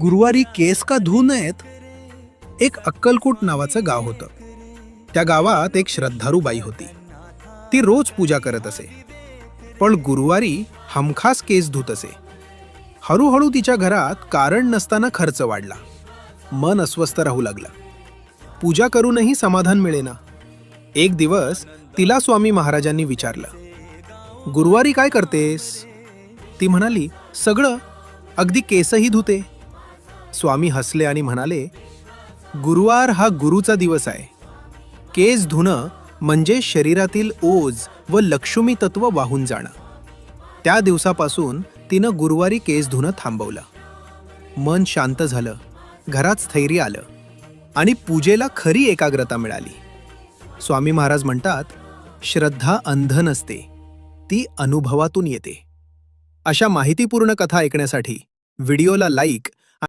गुरुवारी केस का धू नयेत. एक अक्कलकोट नावाचं गाव होतं. त्या गावात एक श्रद्धाळू बाई होती. ती रोज पूजा करत असे, पण गुरुवारी हमखास केस धुत असे. हळूहळू तिच्या घरात कारण नसताना खर्च वाढला. मन अस्वस्थ राहू लागलं. पूजा करूनही समाधान मिळेना. एक दिवस तिला स्वामी महाराजांनी विचारलं, गुरुवारी काय करतेस? ती म्हणाली, सगळं, अगदी केसही धुते. स्वामी हसले आणि म्हणाले, गुरुवार हा गुरुचा दिवस आहे. केस धुणं म्हणजे शरीरातील ओझ व लक्ष्मी तत्व वाहून जाणं. त्या दिवसापासून तिनं गुरुवारी केस धुणं थांबवलं. मन शांत झालं, घरात स्थैर्य आलं आणि पूजेला खरी एकाग्रता मिळाली. स्वामी महाराज म्हणतात, श्रद्धा अंध नसते, ती अनुभवातून येते. अशा माहितीपूर्ण कथा ऐकण्यासाठी व्हिडिओला लाईक